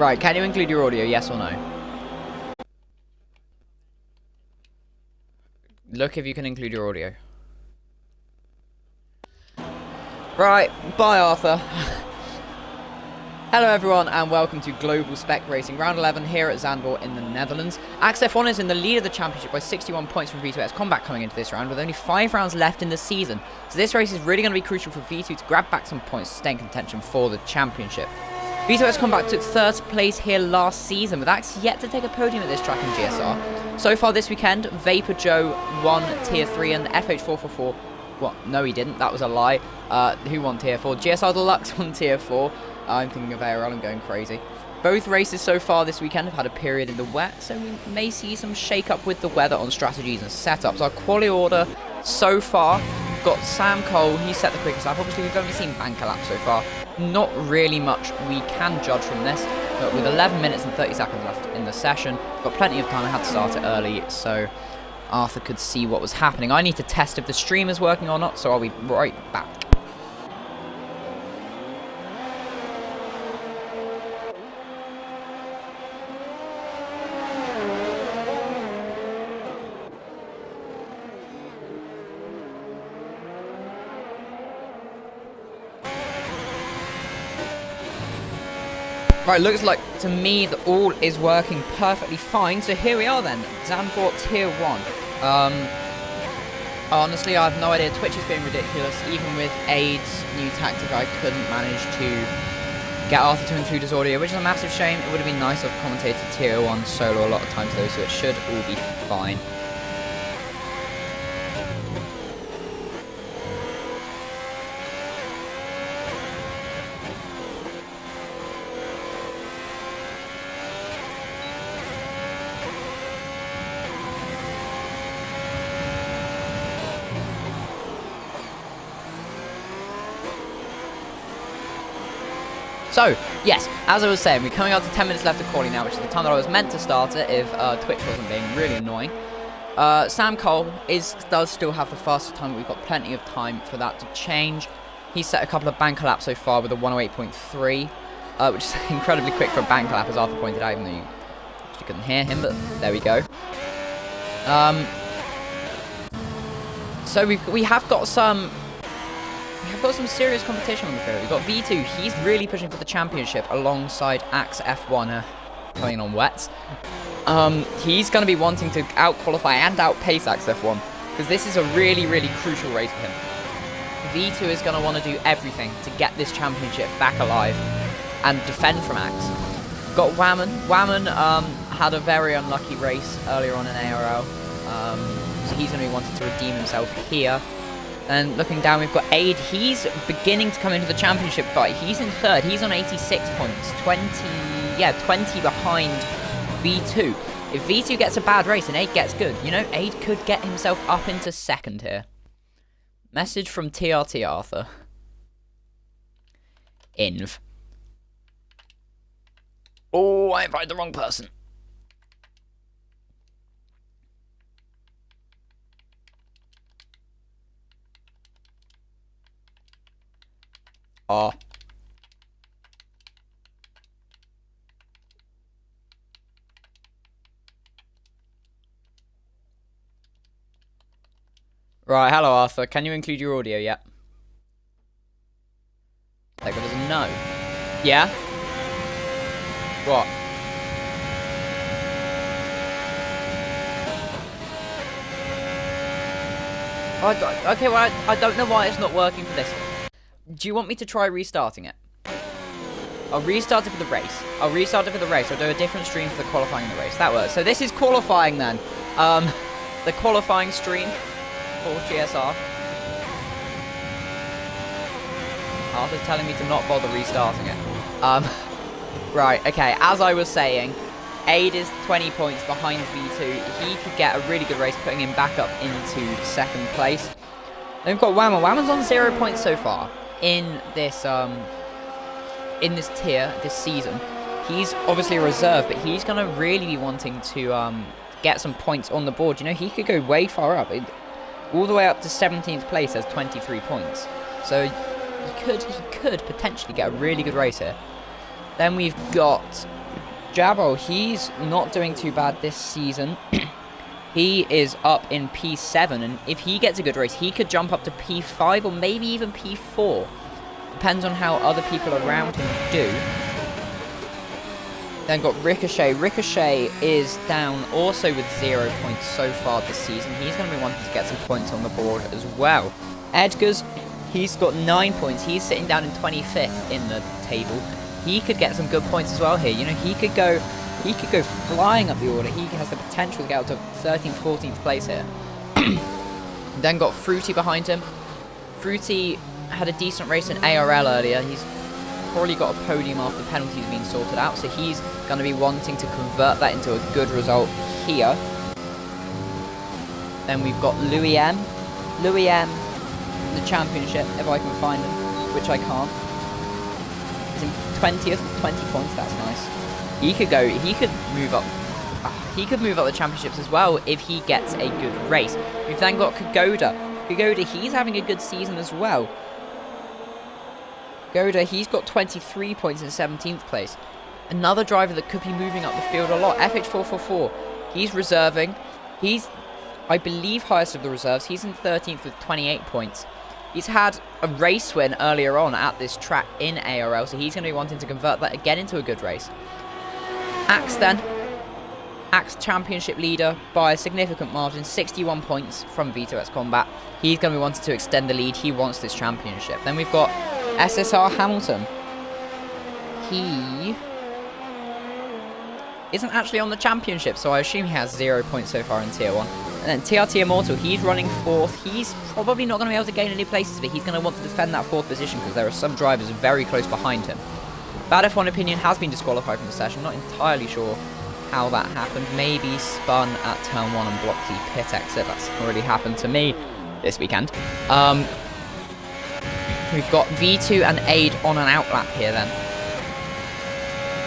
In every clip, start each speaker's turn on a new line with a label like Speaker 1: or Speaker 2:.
Speaker 1: Right, can you include your audio, yes or no? Look if you can include your audio. Right, bye Arthur. Hello everyone and welcome to Global Spec Racing Round 11 here at Zandvoort in the Netherlands. Axe F1 is in the lead of the championship by 61 points from V2X Combat coming into this round with only 5 rounds left in the season. So this race is really going to be crucial for V2 to grab back some points to stay in contention for the championship. V2X Combat took 3rd place here last season with Axe yet to take a podium at this track in GSR. So far this weekend, Vapor Joe won Tier 3 and FH444. What? No, he didn't. That was a lie. Who won Tier 4? GSR Deluxe won Tier 4. I'm thinking of R11, I'm going crazy. Both races so far this weekend have had a period in the wet, so we may see some shake-up with the weather on strategies and setups. Our quali order so far, we've got Sam Cole, he set the quickest lap. Obviously, we've only seen banker laps so far. Not really much we can judge from this, but with 11 minutes and 30 seconds left in the session, we've got plenty of time. I had to start it early, so Arthur could see what was happening. I need to test if the stream is working or not, so I'll be right back. Right, looks like to me that all is working perfectly fine. So here we are then, Zandvoort Tier 1. Honestly, I have no idea. Twitch is being ridiculous. Even with Aid's new tactic, I couldn't manage to get Arthur to include his audio, which is a massive shame. It would have been nice to have commentated Tier 1 solo a lot of times though, so it should all be fine. So, yes, as I was saying, we're coming out to 10 minutes left of quali now, which is the time that I was meant to start it if Twitch wasn't being really annoying. Sam Cole does still have the fastest time, but we've got plenty of time for that to change. He's set a couple of banker laps so far with a 108.3, which is incredibly quick for a banker lap, as Arthur pointed out, even though you couldn't hear him, but there we go. So we have got some serious competition on the field. We've got V2, he's really pushing for the championship alongside Axe F1 coming on wets. He's going to be wanting to out-qualify and outpace Axe F1 because this is a really, really crucial race for him. V2 is going to want to do everything to get this championship back alive and defend from Axe. Got Whammon. Whammon had a very unlucky race earlier on in ARL, so he's going to be wanting to redeem himself here. And looking down, we've got Aid. He's beginning to come into the championship fight. He's in 3rd. He's on 86 points. 20 behind V2. If V2 gets a bad race and Aid gets good, you know, Aid could get himself up into 2nd here. Message from TRT Arthur. Inv. Oh, I invited the wrong person. Oh. Right, hello Arthur. Can you include your audio yet? That guy doesn't know. Yeah? What? Okay, well, I don't know why it's not working for this one. Do you want me to try restarting it? I'll restart it for the race. I'll do a different stream for the qualifying and the race. That works. So this is qualifying then. The qualifying stream for GSR. Arthur's telling me to not bother restarting it. Right, okay, as I was saying, Aid is 20 points behind V2. He could get a really good race, putting him back up into 2nd place. Then we've got Whammon. Whammon's on 0 points so far in this tier, this season. He's obviously a reserve, but he's going to really be wanting to get some points on the board. You know, he could go way far up. All the way up to 17th place has 23 points. So he could potentially get a really good race here. Then we've got Jabo, he's not doing too bad this season. He is up in P7, and if he gets a good race, he could jump up to P5 or maybe even P4. Depends on how other people around him do. Then got Ricochet. Ricochet is down also with 0 points so far this season. He's going to be wanting to get some points on the board as well. Edgar's, he's got 9 points. He's sitting down in 25th in the table. He could get some good points as well here. You know, he could go flying up the order. He has the potential to get up to 13th, 14th place here. Then got Fruity behind him. Fruity had a decent race in ARL earlier. He's probably got a podium after penalties being sorted out, so he's going to be wanting to convert that into a good result here. Then we've got Louis M. Louis M, the championship, if I can find him, which I can't. He's in 20th, 20 points, that's nice. He could move up the championships as well if he gets a good race. We've then got Kagoda. Kagoda, he's having a good season as well. Kagoda, he's got 23 points in 17th place. Another driver that could be moving up the field a lot. FH444, he's reserving. He's, I believe, highest of the reserves. He's in 13th with 28 points. He's had a race win earlier on at this track in ARL, so he's going to be wanting to convert that again into a good race. Axe then. Axe championship leader by a significant margin, 61 points from V2X Combat. He's going to be wanting to extend the lead. He wants this championship. Then we've got SSR Hamilton. He isn't actually on the championship, so I assume he has 0 points so far in Tier 1. And then TRT Immortal, he's running 4th. He's probably not going to be able to gain any places, but he's going to want to defend that 4th position because there are some drivers very close behind him. Bad F1 Opinion has been disqualified from the session. Not entirely sure how that happened. Maybe spun at turn 1 and blocked the pit exit. That's already happened to me this weekend. We've got V2 and Aid on an outlap here then.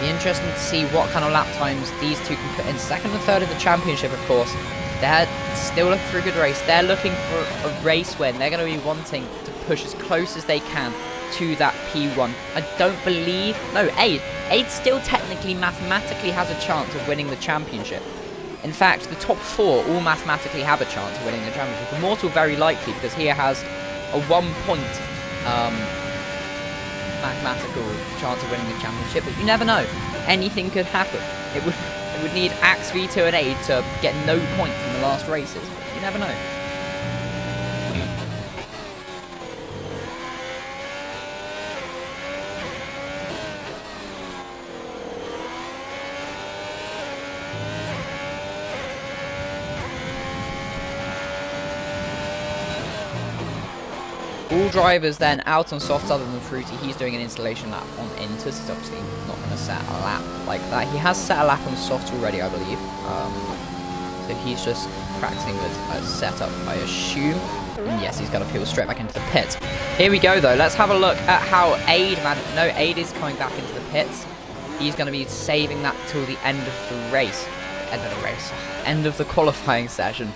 Speaker 1: Be interesting to see what kind of lap times these two can put in. Second and third of the championship, of course. They're still looking for a good race. They're looking for a race win. They're going to be wanting to push as close as they can to that P1. I don't believe... No, Aid. Aid still technically, mathematically has a chance of winning the championship. In fact, the top 4 all mathematically have a chance of winning the championship. Immortal very likely, because he has a 1 point mathematical chance of winning the championship. But you never know. Anything could happen. It would need Axe, V2 and Aid to get no points in the last races. But you never know. All drivers then out on softs other than Fruity. He's doing an installation lap on Inters. He's obviously not going to set a lap like that. He has set a lap on softs already, I believe. So he's just practicing with a setup, I assume. And yes, he's going to peel straight back into the pits. Here we go, though. Let's have a look at how Aid managed. No, Aid is coming back into the pits. He's going to be saving that till the end of the race. End of the qualifying session.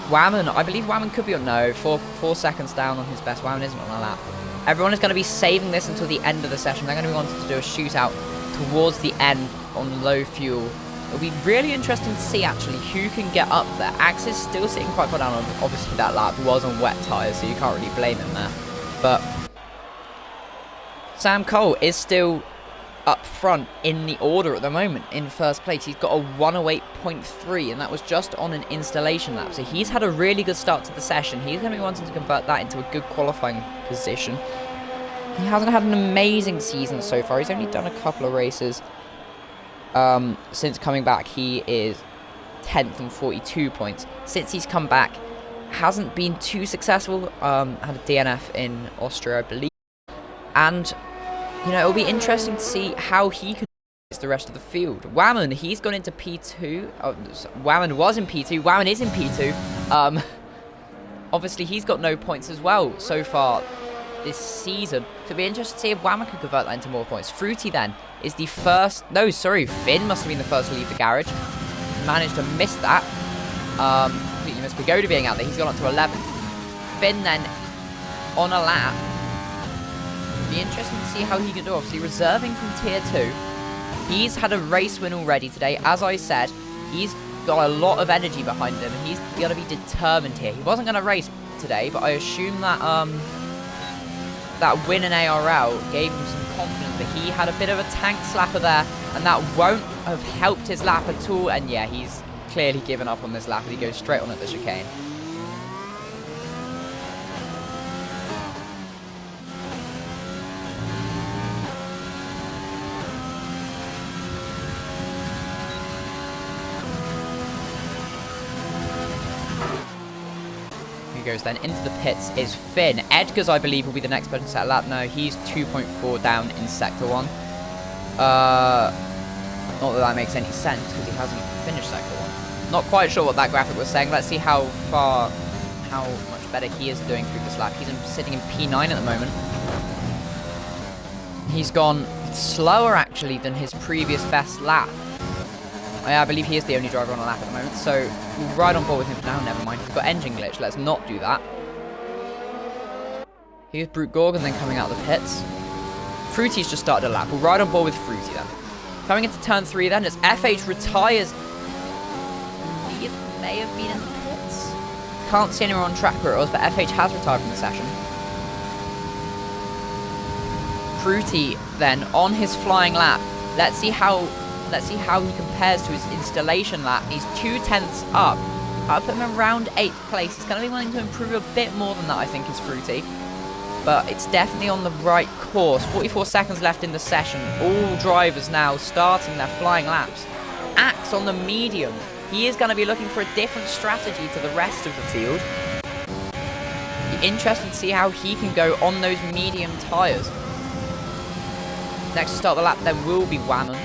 Speaker 1: Whammon, I believe Whammon could be on no. 4 seconds down on his best. Whammon isn't on a lap. Everyone is going to be saving this until the end of the session. They're going to be wanting to do a shootout towards the end on low fuel. It'll be really interesting to see actually who can get up there. Axe is still sitting quite far down. Obviously that lap was on wet tyres, so you can't really blame him there. But Sam Cole is still up front in the order at the moment in first place. He's got a 108.3, and that was just on an installation lap. So he's had a really good start to the session. He's going to be wanting to convert that into a good qualifying position. He hasn't had an amazing season so far. He's only done a couple of races since coming back. He is 10th and 42 points. Since he's come back, hasn't been too successful. Had a DNF in Austria, I believe. And you know, it'll be interesting to see how he can against the rest of the field. Whammon, he's gone into P2. Whammon was in P2. Whammon is in P2. Obviously, he's got no points as well so far this season. So it'll be interesting to see if Whammon can convert that into more points. Fruity, then, is the first... No, sorry, Finn must have been the first to leave the garage. Managed to miss that. Completely missed Pagoda being out there. He's gone up to 11th. Finn, then, on a lap. Be interesting to see how he can do. Obviously, reserving from Tier 2. He's had a race win already today. As I said, he's got a lot of energy behind him, and he's going to be determined here. He wasn't going to race today, but I assume that that win in ARL gave him some confidence, but he had a bit of a tank slapper there, and that won't have helped his lap at all. And yeah, he's clearly given up on this lap, and he goes straight on at the chicane. Goes then into the pits is Finn. Edgar's, I believe, will be the next person to set a lap. No, he's 2.4 down in Sector 1. Not that that makes any sense, because he hasn't finished Sector 1. Not quite sure what that graphic was saying. Let's see how much better he is doing through this lap. He's sitting in P9 at the moment. He's gone slower, actually, than his previous best lap. I believe he is the only driver on a lap at the moment, so we'll ride on board with him for now. Never mind, he's got engine glitch. Let's not do that. Here's Brute Gorgon then coming out of the pits. Fruity's just started a lap. We'll ride on board with Fruity then. Coming into turn 3 then, as FH retires. He may have been in the pits. Can't see anyone on track where it was, but FH has retired from the session. Fruity then on his flying lap. Let's see how he compares to his installation lap. He's 0.2 up. I'll put him around 8th place. He's going to be wanting to improve a bit more than that, I think, is Fruity. But it's definitely on the right course. 44 seconds left in the session. All drivers now starting their flying laps. Axe on the medium. He is going to be looking for a different strategy to the rest of the field. Be interesting to see how he can go on those medium tyres. Next to start the lap then will be Whammon.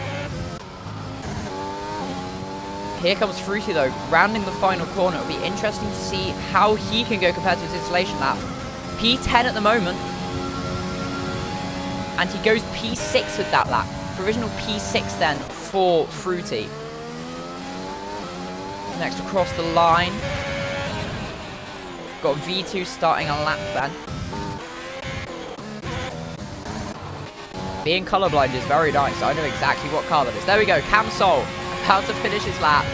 Speaker 1: Here comes Fruity though, rounding the final corner. It'll be interesting to see how he can go compared to his installation lap. P10 at the moment. And he goes P6 with that lap. Provisional P6 then for Fruity. Next across the line. Got V2 starting a lap then. Being colourblind is very nice. I know exactly what car that is. There we go, Camsol. About to finish his lap,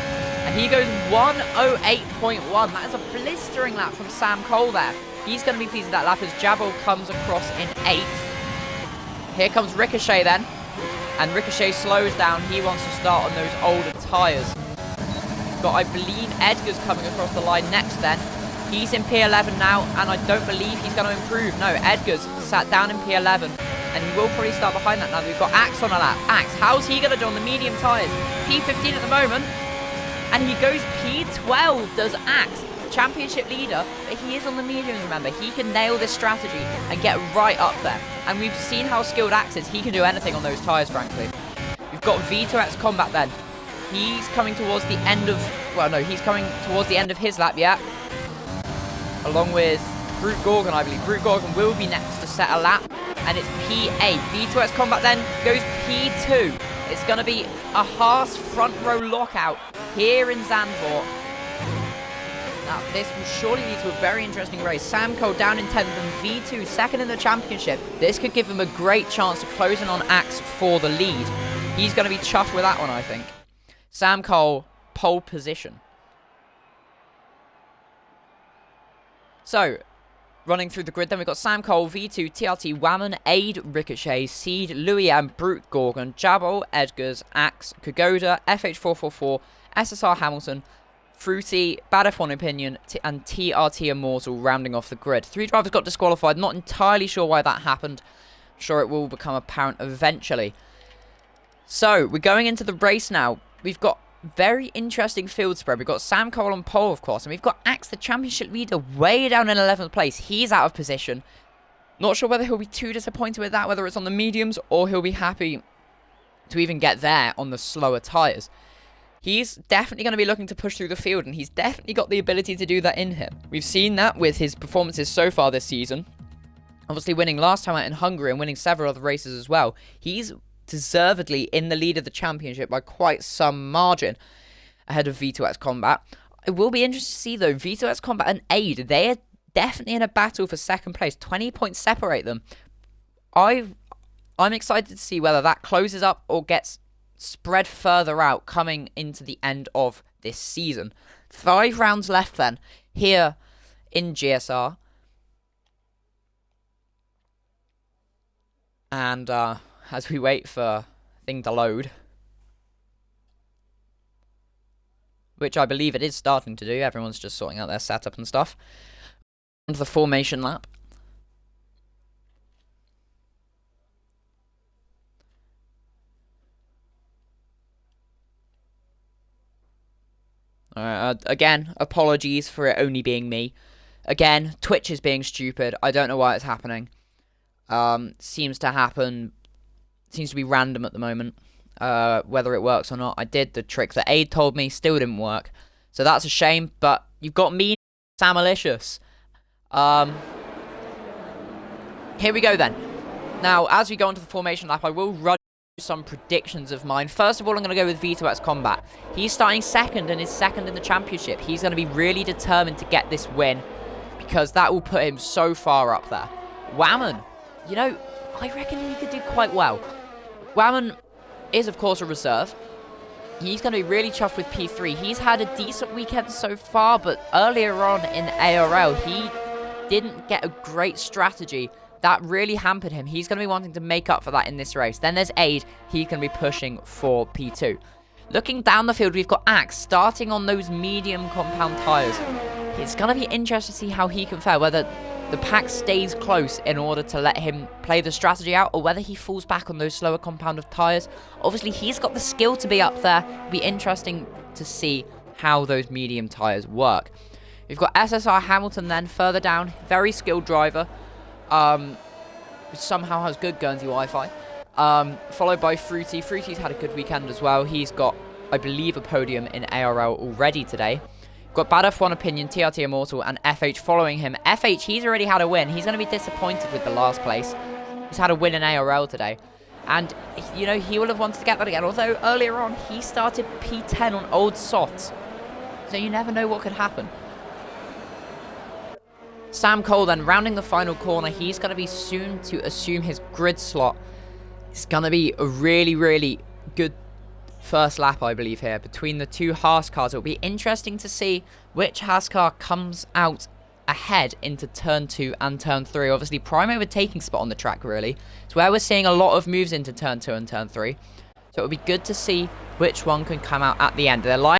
Speaker 1: and he goes 1:08.1. That is a blistering lap from Sam Cole there. He's going to be pleased with that lap as Jabal comes across in 8th. Here comes Ricochet then, and Ricochet slows down. He wants to start on those older tyres. But I believe Edgar's coming across the line next then. He's in P11 now, and I don't believe he's going to improve. No, Edgar's sat down in P11. And he will probably start behind that now that we've got Axe on a lap. Axe, how's he going to do on the medium tyres? P15 at the moment. And he goes P12, does Axe. Championship leader, but he is on the mediums, remember. He can nail this strategy and get right up there. And we've seen how skilled Axe is. He can do anything on those tyres, frankly. We've got V2X Combat then. He's coming towards the end of... Well, no, he's coming towards the end of his lap, yeah. Along with Brute Gorgon, I believe. Brute Gorgon will be next to set a lap. And it's P8. V2X Combat then goes P2. It's going to be a Haas front row lockout here in Zandvoort. Now, this will surely lead to a very interesting race. Sam Cole down in 10th and V2 second in the championship. This could give him a great chance to close in on Axe for the lead. He's going to be chuffed with that one, I think. Sam Cole, pole position. So, running through the grid, then we've got Sam Cole, V2, TRT, Whammon, Aid, Ricochet, Seed, Louis and Brute Gorgon, Jabal, Edgars, Axe, Kagoda, FH444, SSR Hamilton, Fruity, Bad F1 Opinion, and TRT Immortal rounding off the grid. 3 drivers got disqualified. Not entirely sure why that happened. I'm sure it will become apparent eventually. So, we're going into the race now. We've got very interesting field spread. We've got Sam Cole on pole, of course, and we've got Axe, the championship leader, way down in 11th place. He's out of position. Not sure whether he'll be too disappointed with that, whether it's on the mediums, or he'll be happy to even get there on the slower tyres. He's definitely going to be looking to push through the field, and he's definitely got the ability to do that in him. We've seen that with his performances so far this season. Obviously winning last time out in Hungary and winning several other races as well. He's deservedly in the lead of the championship by quite some margin ahead of V2X Combat. It will be interesting to see though, V2X Combat and Aid, they are definitely in a battle for second place. 20 points separate them. I'm excited to see whether that closes up or gets spread further out coming into the end of this season. 5 rounds left then here in GSR. And as we wait for thing to load, which I believe it is starting to do, everyone's just sorting out their setup and stuff. And the formation lap. Again, apologies for it only being me. Again, Twitch is being stupid. I don't know why it's happening. Seems to be random at the moment. Whether it works or not. I did the trick that Aid told me, still didn't work. So that's a shame, but you've got me, SAMOLICIOUS. Here we go then. Now, as we go into the formation lap, I will run some predictions of mine. First of all, I'm going to go with Vito X Combat. He's starting second and is second in the championship. He's going to be really determined to get this win because that will put him so far up there. Whammon, you know, I reckon he could do quite well. Whammon is, of course, a reserve. He's going to be really chuffed with P3. He's had a decent weekend so far, but earlier on in ARL, he didn't get a great strategy. That really hampered him. He's going to be wanting to make up for that in this race. Then there's Aid. He's going to be pushing for P2. Looking down the field, we've got Axe starting on those medium compound tyres. It's going to be interesting to see how he can fare, whether the pack stays close in order to let him play the strategy out, or whether he falls back on those slower compound of tyres. Obviously, he's got the skill to be up there. It'll be interesting to see how those medium tyres work. We've got SSR Hamilton then further down. Very skilled driver. Somehow has good Guernsey Wi-Fi. Followed by Fruity. Fruity's had a good weekend as well. He's got, I believe, a podium in ARL already today. Got Bad F1 Opinion, TRT Immortal, and FH following him. FH, he's already had a win. He's going to be disappointed with the last place. He's had a win in ARL today. And, you know, he will have wanted to get that again. Although, earlier on, he started P10 on old softs. So you never know what could happen. Sam Cole then, rounding the final corner. He's going to be soon to assume his grid slot. It's going to be a really, really good first lap, I believe, here between the two Haas cars. It'll be interesting to see which Haas car comes out ahead into turn 2 and turn 3. Obviously, prime overtaking spot on the track, really. It's where we're seeing a lot of moves into turn 2 and turn 3. So it'll be good to see which one can come out at the end. They're